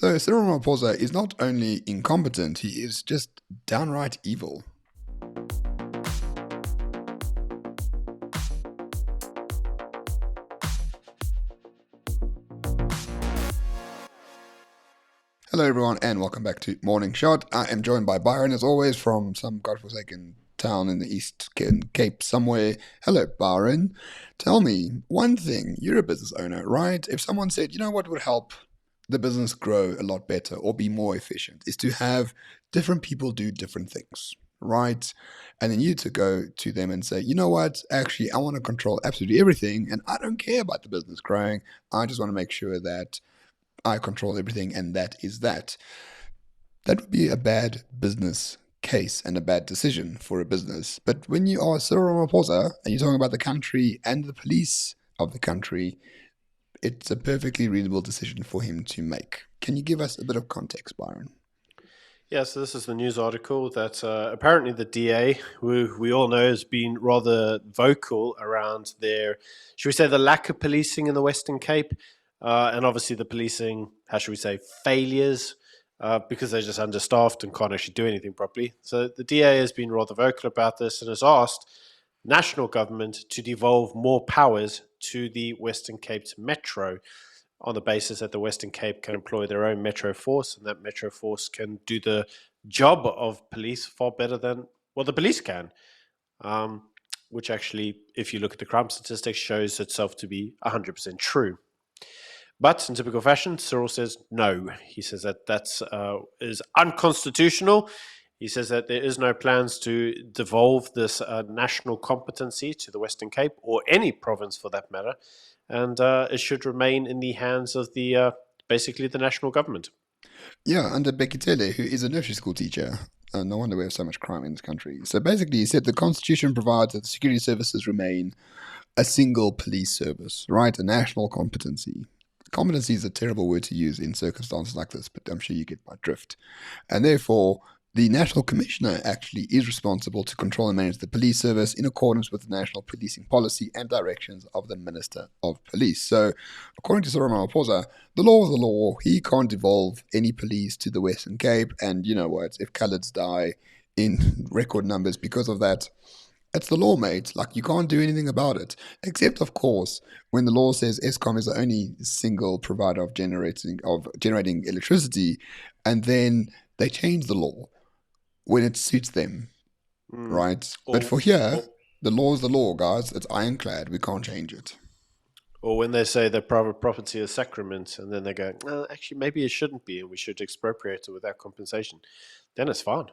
So Cyril Ramaphosa is not only incompetent, he is just downright evil. Hello everyone and welcome back to Morning Shot. I am joined by Byron as always from some godforsaken town in the East Cape somewhere. Hello Byron. Tell me one thing, you're a business owner, right? If someone said, you know what would help the business grow a lot better or be more efficient is to have different people do different things, right? And then you to go to them and say, you know what, actually I want to control absolutely everything and I don't care about the business growing. I just want to make sure that I control everything and that is that. That would be a bad business case and a bad decision for a business. But when you are Cyril Ramaphosa and you're talking about the country and the police of the country, it's a perfectly reasonable decision for him to make. Can you give us a bit of context, Byron? Yeah, so this is the news article that apparently the DA, who we all know has been rather vocal around their, should we say, the lack of policing in the Western Cape, and obviously the policing, how should we say, failures, because they're just understaffed and can't actually do anything properly. So the DA has been rather vocal about this and has asked national government to devolve more powers to the Western Cape's Metro, on the basis that the Western Cape can employ their own Metro Force, and that Metro Force can do the job of police far better than what the police can, which actually, if you look at the crime statistics, shows itself to be 100% true. But in typical fashion, Cyril says no. He says that is unconstitutional. He says that there is no plans to devolve this national competency to the Western Cape, or any province for that matter, and it should remain in the hands of the basically the national government. Yeah, under Bheki Cele, who is a nursery school teacher. No wonder we have so much crime in this country. So basically, he said the Constitution provides that the security services remain a single police service, right? A national competency. Competency is a terrible word to use in circumstances like this, but I'm sure you get my drift. And therefore, the National Commissioner actually is responsible to control and manage the police service in accordance with the national policing policy and directions of the Minister of Police. So, according to Cyril Ramaphosa, the law is the law. He can't devolve any police to the Western Cape. And you know what? If coloureds die in record numbers because of that, it's the law, mate. Like, you can't do anything about it. Except, of course, when the law says Eskom is the only single provider of generating electricity, and then they change the law when it suits them, right? But for here, the law is the law, guys. It's ironclad. We can't change it. Or when they say that private property is sacrament, and then they go, actually, maybe it shouldn't be, and we should expropriate it without compensation, then it's fine.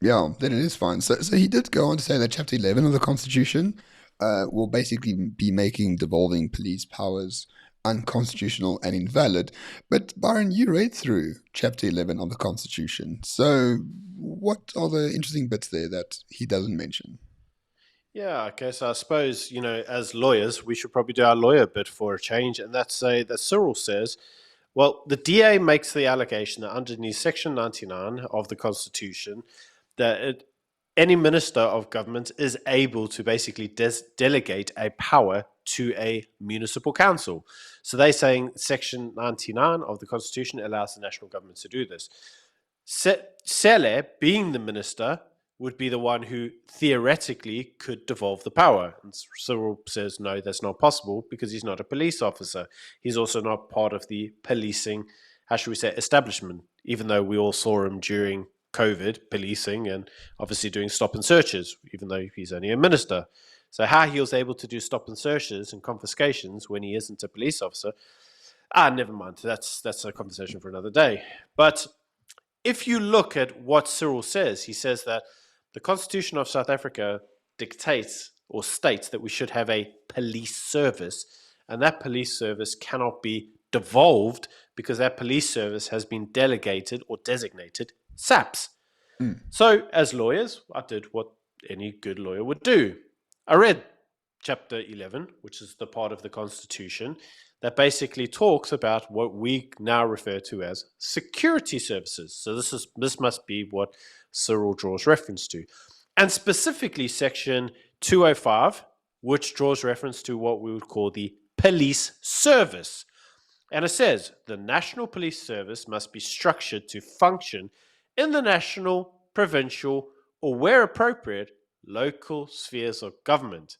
Yeah, then it is fine. So he did go on to say that Chapter 11 of the Constitution will basically be making devolving police powers unconstitutional and invalid. But Byron, you read through Chapter 11 of the Constitution. So what are the interesting bits there that he doesn't mention? Yeah, okay, so I suppose, as lawyers, we should probably do our lawyer bit for a change, and that's say that Cyril says, well, the DA makes the allegation that underneath Section 99 of the Constitution, that any minister of government is able to basically delegate a power to a municipal council. So they're saying Section 99 of the Constitution allows the national government to do this. Cele, being the minister, would be the one who theoretically could devolve the power. And Cyril says, no, that's not possible because he's not a police officer. He's also not part of the policing, how should we say, establishment, even though we all saw him during COVID policing and obviously doing stop and searches, even though he's only a minister. So how he was able to do stop and searches and confiscations when he isn't a police officer, never mind. That's a conversation for another day. But if you look at what Cyril says, he says that the Constitution of South Africa dictates or states that we should have a police service, and that police service cannot be devolved because that police service has been delegated or designated SAPS. So as lawyers, I did what any good lawyer would do. I read Chapter 11, which is the part of the Constitution that basically talks about what we now refer to as security services. So this must be what Cyril draws reference to. And specifically Section 205, which draws reference to what we would call the police service. And it says the National Police Service must be structured to function in the national, provincial, or where appropriate, local spheres of government.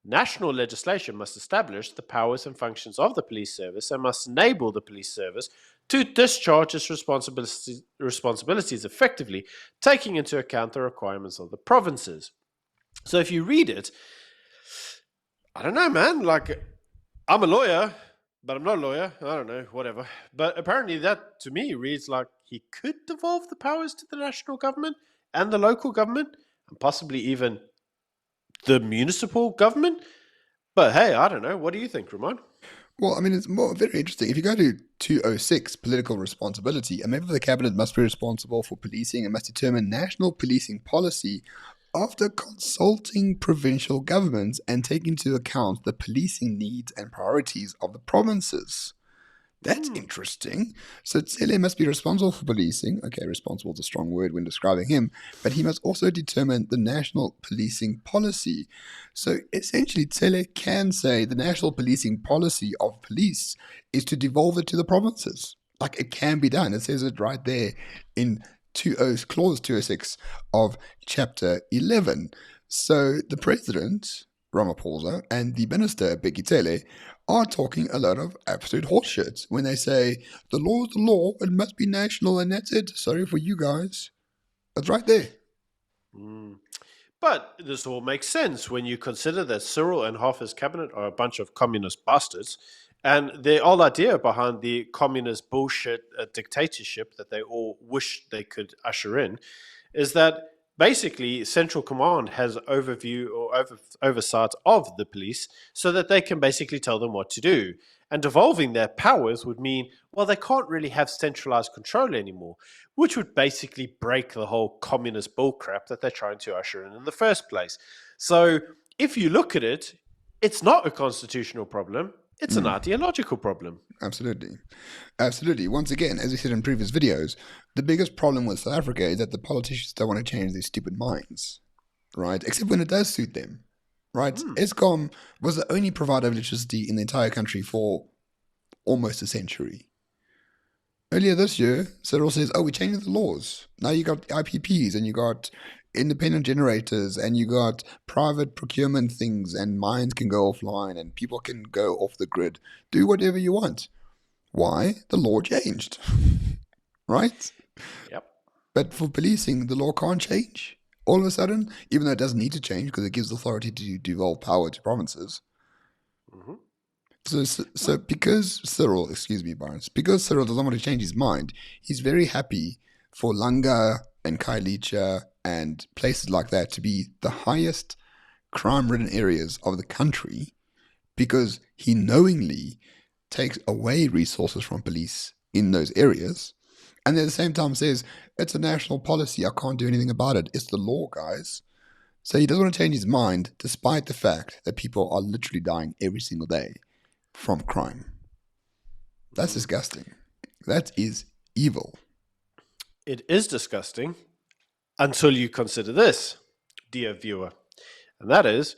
National legislation must establish the powers and functions of the police service and must enable the police service to discharge its responsibilities effectively, taking into account the requirements of the provinces. So if you read it, I don't know, man. Like, I'm a lawyer, but I'm not a lawyer. I don't know, whatever. But apparently, that to me reads like he could devolve the powers to the national government and the local government, and possibly even the municipal government. But hey, I don't know. What do you think, Ramon? Well, I mean, it's more very interesting. If you go to 206, political responsibility, a member of the cabinet must be responsible for policing and must determine national policing policy after consulting provincial governments and taking into account the policing needs and priorities of the provinces. That's interesting. So Cele must be responsible for policing. Okay, responsible is a strong word when describing him, but he must also determine the national policing policy. So essentially, Cele can say the national policing policy of police is to devolve it to the provinces. Like, it can be done. It says it right there in clause 206 of chapter 11. So the president, Ramaphosa, and the minister, Bheki Cele, are talking a lot of absolute horseshit when they say, the law is the law, it must be national, and that's it. Sorry for you guys. That's right there. But this all makes sense when you consider that Cyril and half his cabinet are a bunch of communist bastards. And the whole idea behind the communist bullshit dictatorship that they all wish they could usher in is that basically central command has overview or oversight of the police so that they can basically tell them what to do. And devolving their powers would mean, well, they can't really have centralized control anymore, which would basically break the whole communist bullcrap that they're trying to usher in the first place. So if you look at it, it's not a constitutional problem. It's an ideological problem. Absolutely. Absolutely. Once again, as we said in previous videos, the biggest problem with South Africa is that the politicians don't want to change their stupid minds, right? Except when it does suit them, right? Eskom was the only provider of electricity in the entire country for almost a century. Earlier this year, Cyril says, oh, we're changing the laws. Now you got IPPs and you got independent generators and you got private procurement things and mines can go offline and people can go off the grid. Do whatever you want. Why? The law changed. Right? Yep. But for policing, the law can't change all of a sudden, even though it doesn't need to change because it gives authority to devolve power to provinces. So because Cyril, excuse me, Barnes, because Cyril doesn't want to change his mind, he's very happy for Langa and Kailicha and places like that to be the highest crime-ridden areas of the country because he knowingly takes away resources from police in those areas and at the same time says, it's a national policy, I can't do anything about it. It's the law, guys. So he doesn't want to change his mind despite the fact that people are literally dying every single day from crime. That's disgusting. That is evil. It is disgusting until you consider this, dear viewer. And that is,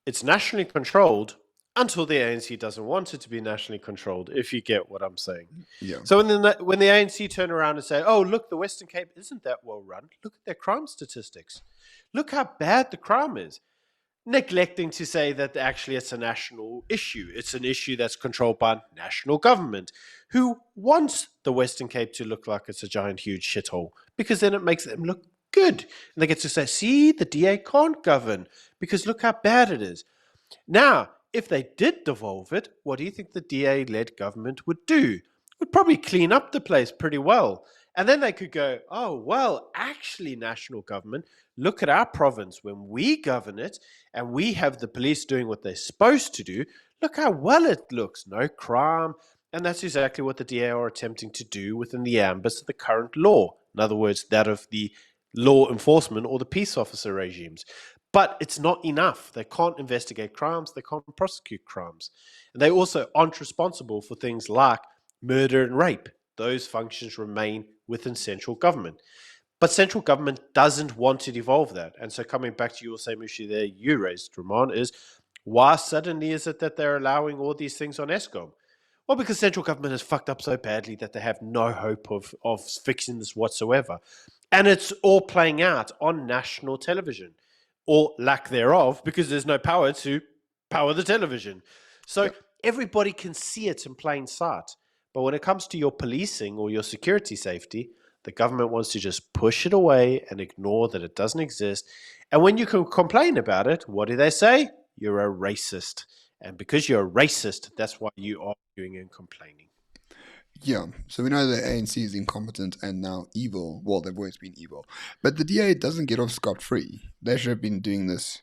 it's nationally controlled until the ANC doesn't want it to be nationally controlled, if you get what I'm saying. Yeah. So when the ANC turn around and say, oh, look, the Western Cape isn't that well run. Look at their crime statistics. Look how bad the crime is. Neglecting to say that actually it's a national issue. It's an issue that's controlled by national government, who wants the Western Cape to look like it's a giant, huge shithole, because then it makes them look good. And they get to say, see, the DA can't govern, because look how bad it is. Now, if they did devolve it, what do you think the DA-led government would do? Would probably clean up the place pretty well. And then they could go, oh, well, actually, national government, look at our province. When we govern it and we have the police doing what they're supposed to do, look how well it looks. No crime. And that's exactly what the DA are attempting to do within the ambit of the current law. In other words, that of the law enforcement or the peace officer regimes. But it's not enough. They can't investigate crimes. They can't prosecute crimes. And they also aren't responsible for things like murder and rape. Those functions remain within central government. But central government doesn't want to devolve that. And so coming back to your same issue there you raised, Ramon, is why suddenly is it that they're allowing all these things on Eskom? Or because central government has fucked up so badly that they have no hope of fixing this whatsoever. And it's all playing out on national television, or lack thereof, because there's no power to power the television. So Yep. everybody can see it in plain sight. But when it comes to your policing or your security safety, the government wants to just push it away and ignore that it doesn't exist. And when you can complain about it, what do they say? You're a racist. And because you're a racist, that's why you are arguing and complaining. Yeah, so we know the ANC is incompetent and now evil. Well, they've always been evil. But the DA doesn't get off scot-free. They should have been doing this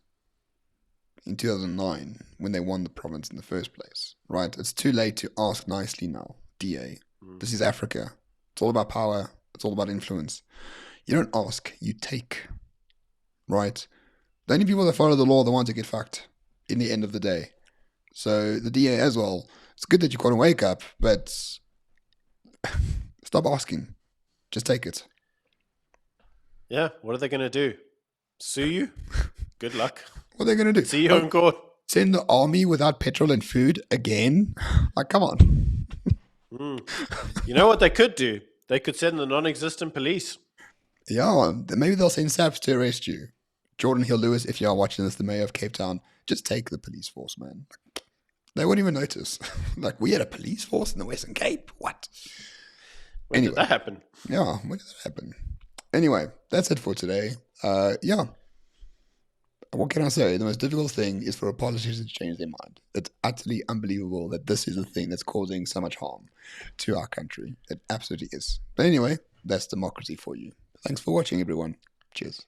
in 2009 when they won the province in the first place, right? It's too late to ask nicely now, DA. This is Africa. It's all about power. It's all about influence. You don't ask, you take, right? The only people that follow the law are the ones that get fucked in the end of the day. So the DA as well, it's good that you got to wake up, but stop asking. Just take it. Yeah, what are they going to do? Sue you? Good luck. What are they going to do? See you in court. Send the army without petrol and food again? Like, come on. You know what they could do? They could send the non-existent police. Yeah, maybe they'll send SAPs to arrest you. Jordan Hill Lewis, if you are watching this, the mayor of Cape Town, just take the police force, man. They won't even notice. Like, we had a police force in the Western Cape? What? When did that happen? Yeah, when did that happen? Anyway, that's it for today. Yeah. What can I say? The most difficult thing is for a politician to change their mind. It's utterly unbelievable that this is the thing that's causing so much harm to our country. It absolutely is. But anyway, that's democracy for you. Thanks for watching, everyone. Cheers.